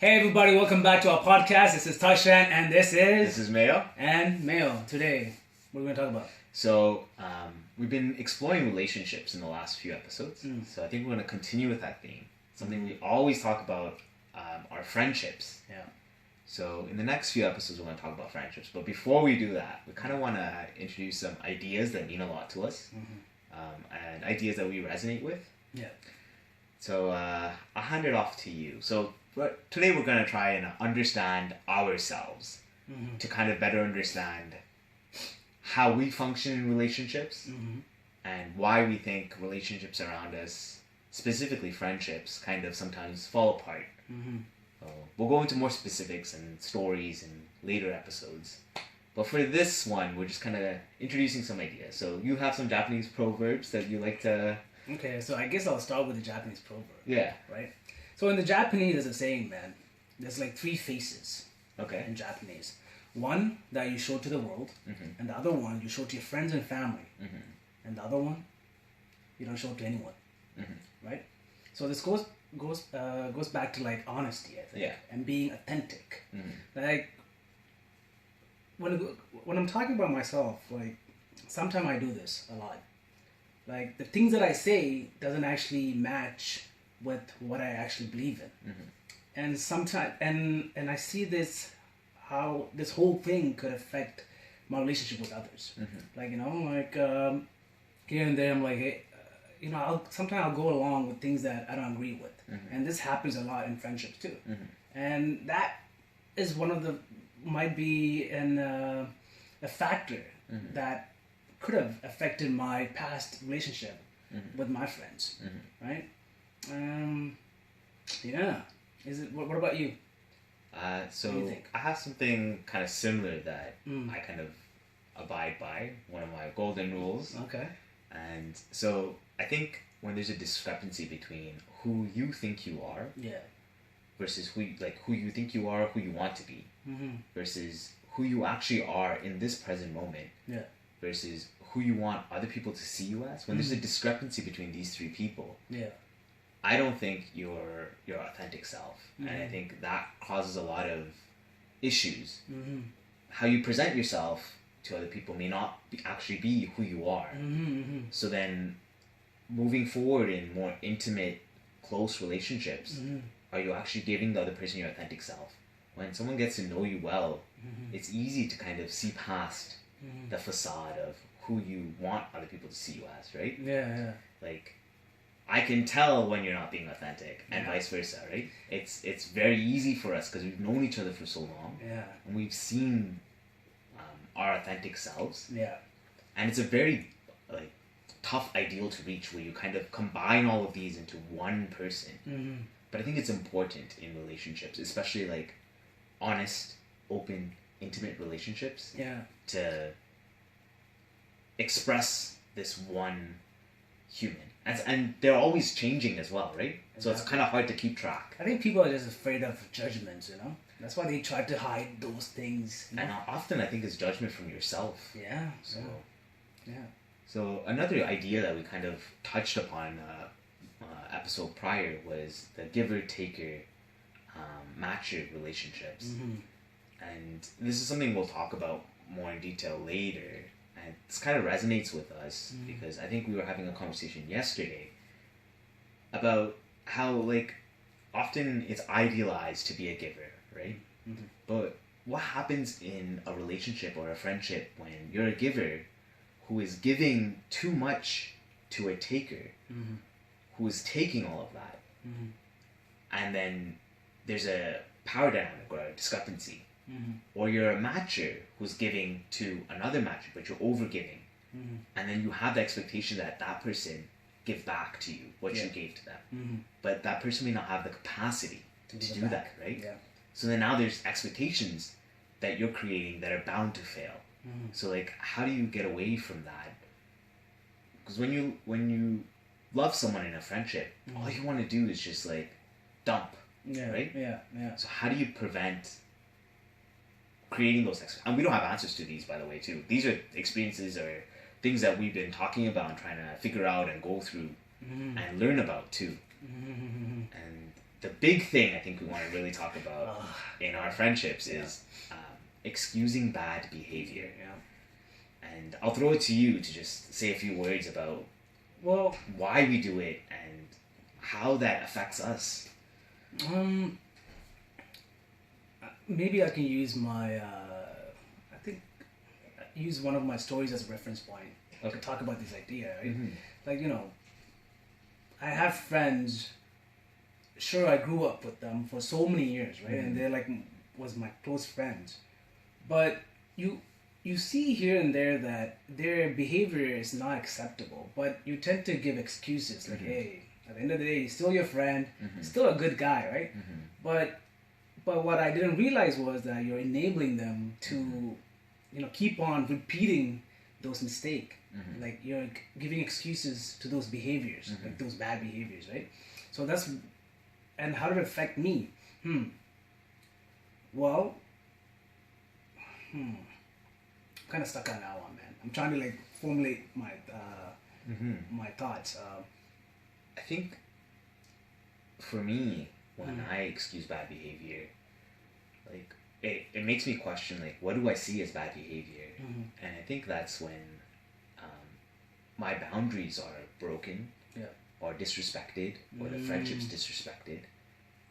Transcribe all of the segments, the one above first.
Hey everybody, welcome back to our podcast. This is Tashan and this This is is Mayo. and Mayo. Today, what are we going to talk about? So, we've been exploring relationships in the last few episodes. So, I think we're going to continue with that theme. Something we always talk about are friendships. Yeah. So, in the next few episodes, we're going to talk about friendships. But before we do that, we kind of want to introduce some ideas that mean a lot to us and ideas that we resonate with. Yeah. So, I'll hand it off to you. So, today we're going to try and understand ourselves to kind of better understand how we function in relationships and why we think relationships around us, specifically friendships, kind of sometimes fall apart. So we'll go into more specifics and stories in later episodes. But for this one, we're just kind of introducing some ideas. So you have some Japanese proverbs that you like to... Okay, so I guess I'll start with the Japanese proverb. Yeah. Right? So in the Japanese, there's a saying, man. There's like three faces Okay. in Japanese. One that you show to the world, and the other one you show to your friends and family, and the other one you don't show to anyone. Right? So this goes back to like honesty, I think, Yeah. and being authentic. Like when I'm talking about myself, like sometimes I do this a lot. Like the things that I say doesn't actually match with what I actually believe in, and sometimes and I see this how this whole thing could affect my relationship with others. Like here and there, I'm like, hey, sometimes I'll go along with things that I don't agree with, and this happens a lot in friendships too, and that is one of the might be a factor that could have affected my past relationship with my friends, right? Yeah. Is it? What about you? So What do you think? I have something kind of similar that I kind of abide by, one of my golden rules. Okay. And so I think when there's a discrepancy between who you think you are Yeah. versus who you think you are, who you want to be, versus who you actually are in this present moment, Yeah. versus who you want other people to see you as. When there's a discrepancy between these three people, Yeah. I don't think you're your authentic self, and I think that causes a lot of issues. How you present yourself to other people may not actually be who you are. So then, moving forward in more intimate, close relationships, are you actually giving the other person your authentic self? When someone gets to know you well, it's easy to kind of see past the facade of who you want other people to see you as, right? Yeah. Like, I can tell when you're not being authentic, and vice versa, right? It's very easy for us because we've known each other for so long, Yeah. and we've seen our authentic selves, Yeah. and it's a very tough ideal to reach where you kind of combine all of these into one person. But I think it's important in relationships, especially like honest, open, intimate relationships, Yeah. to express this one human. And they're always changing as well, right? So it's Exactly. kind of hard to keep track. I think people are just afraid of judgments. That's why they try to hide those things. And often I think it's judgment from yourself. Yeah. So, Yeah. so another idea that we kind of touched upon episode prior was the giver-taker matcher relationships. And this is something we'll talk about more in detail later. And this kind of resonates with us because I think we were having a conversation yesterday about how often it's idealized to be a giver, right? But what happens in a relationship or a friendship when you're a giver who is giving too much to a taker who is taking all of that, and then there's a power dynamic or a discrepancy, or you're a matcher who's giving to another matcher but you're over giving, and then you have the expectation that that person give back to you what you gave to them, but that person may not have the capacity to give it do back. that, right? Yeah. So then now there's expectations that you're creating that are bound to fail. So how do you get away from that? Because when you love someone in a friendship, all you want to do is just dump, Yeah. right? Yeah. So how do you prevent creating those expectations? And we don't have answers to these, by the way, too. These are experiences or things that we've been talking about and trying to figure out and go through and learn about too. And the big thing I think we want to really talk about in our friendships is excusing bad behavior. Yeah. And I'll throw it to you to just say a few words about why we do it and how that affects us. Maybe I can use use one of my stories as a reference point to talk about this idea, right? Mm-hmm. Like, I have friends, sure, I grew up with them for so many years, right? Mm-hmm. And they're like, was my close friends. But you see here and there that their behavior is not acceptable, but you tend to give excuses like, hey, at the end of the day, he's still your friend, still a good guy, right? But what I didn't realize was that you're enabling them to, keep on repeating those mistakes. Like you're giving excuses to those behaviors, like those bad behaviors, right? So and how did it affect me? Well, I'm kind of stuck on that one, man. I'm trying to formulate my my thoughts. I think for me, when I excuse bad behavior, it makes me question what do I see as bad behavior, and I think that's when my boundaries are broken, or disrespected, or the friendship's disrespected,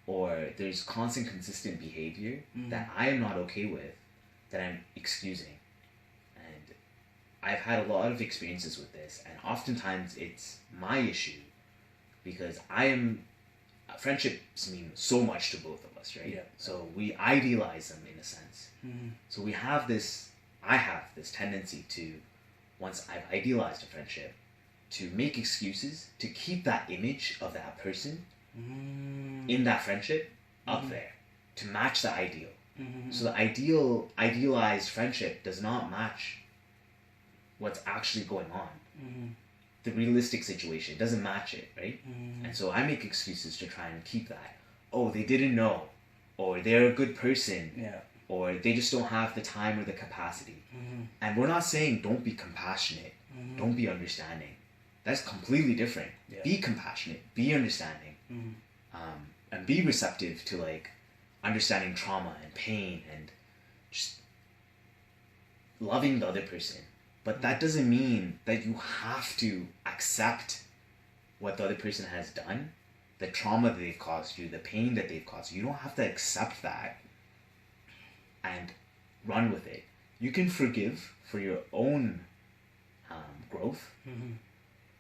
or there's constant consistent behavior that I am not okay with, that I'm excusing. And I've had a lot of experiences with this, and oftentimes it's my issue because friendships mean so much to both of us, right? Yeah. So we idealize them in a sense. So I have this tendency to, once I've idealized a friendship, to make excuses to keep that image of that person in that friendship up there, to match the ideal. So the idealized friendship does not match what's actually going on. The realistic situation doesn't match it, right? And so I make excuses to try and keep that. Oh, they didn't know, or they're a good person, or they just don't have the time or the capacity. And we're not saying don't be compassionate, don't be understanding. That's completely different. Be compassionate, be understanding, and be receptive to understanding trauma and pain and just loving the other person. But that doesn't mean that you have to accept what the other person has done, the trauma that they've caused you, the pain that they've caused you. You don't have to accept that and run with it. You can forgive for your own growth,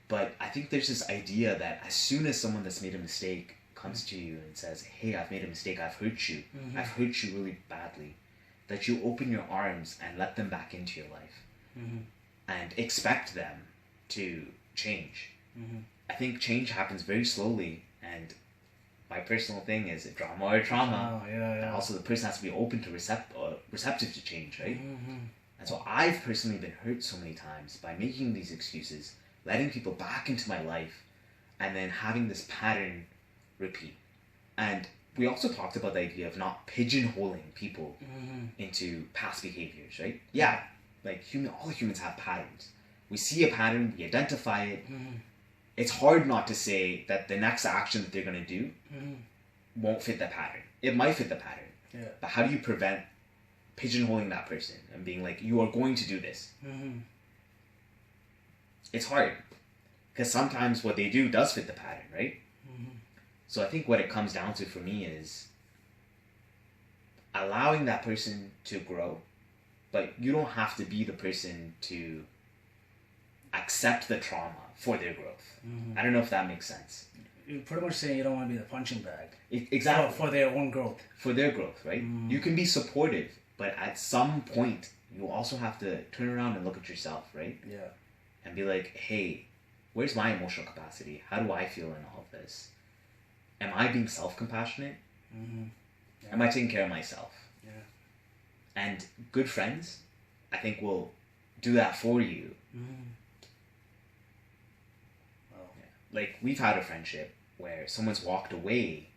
but I think there's this idea that as soon as someone that's made a mistake comes to you and says, hey, I've made a mistake, I've hurt you, I've hurt you really badly, that you open your arms and let them back into your life. And expect them to change. I think change happens very slowly, and my personal thing is drama or trauma. And also the person has to be open to receptive to change, right? And so I've personally been hurt so many times by making these excuses, letting people back into my life, and then having this pattern repeat. And we also talked about the idea of not pigeonholing people into past behaviors, right? Yeah. All humans have patterns. We see a pattern, we identify it. It's hard not to say that the next action that they're going to do won't fit the pattern. It might fit the pattern. But how do you prevent pigeonholing that person and being like, you are going to do this? It's hard. Because sometimes what they do does fit the pattern, right? So I think what it comes down to for me is allowing that person to grow. But you don't have to be the person to accept the trauma for their growth. I don't know if that makes sense. You're pretty much saying you don't want to be the punching bag. Exactly. For their own growth. For their growth, right? You can be supportive, but at some point, you also have to turn around and look at yourself, right? And be like, hey, where's my emotional capacity? How do I feel in all of this? Am I being self-compassionate? Am I taking care of myself? And good friends, I think, will do that for you. We've had a friendship where someone's walked away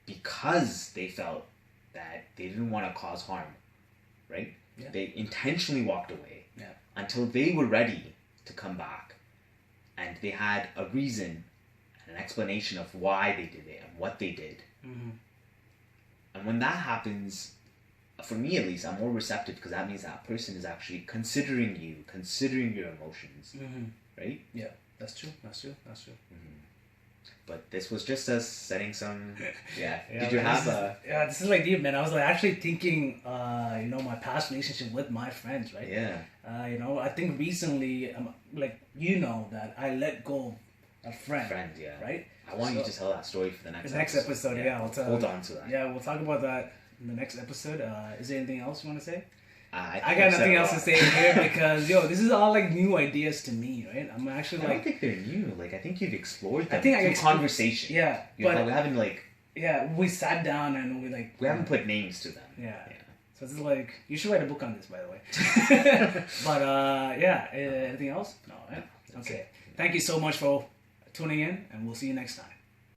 because they felt that they didn't want to cause harm, right? They intentionally walked away until they were ready to come back. And they had a reason and an explanation of why they did it and what they did. Mm-hmm. And when that happens, for me at least, I'm more receptive because that means that person is actually considering you, considering your emotions, Mm-hmm. right? Yeah, that's true. That's true. That's true. But this was just us setting some. Yeah. Yeah, Did you man, have this a? Yeah, this is like deep, man. I was like actually thinking, my past relationship with my friends, right? Yeah. I think recently, that I let go of a friend, Friend, yeah. right? I want you So- to tell that story for the next The next episode, yeah, we'll tell. Hold on to that. Yeah, we'll talk about that in the next episode. Is there anything else you want to say? I I got nothing else to say here because this is all like new ideas to me, right? I'm actually I don't think they're new. Like I think you've explored them through conversation. Yeah, we haven't we sat down and we haven't put names to them. Yeah. So this is like you should write a book on this, by the way. But anything else? No, right? Okay. Thank you so much for tuning in, and we'll see you next time.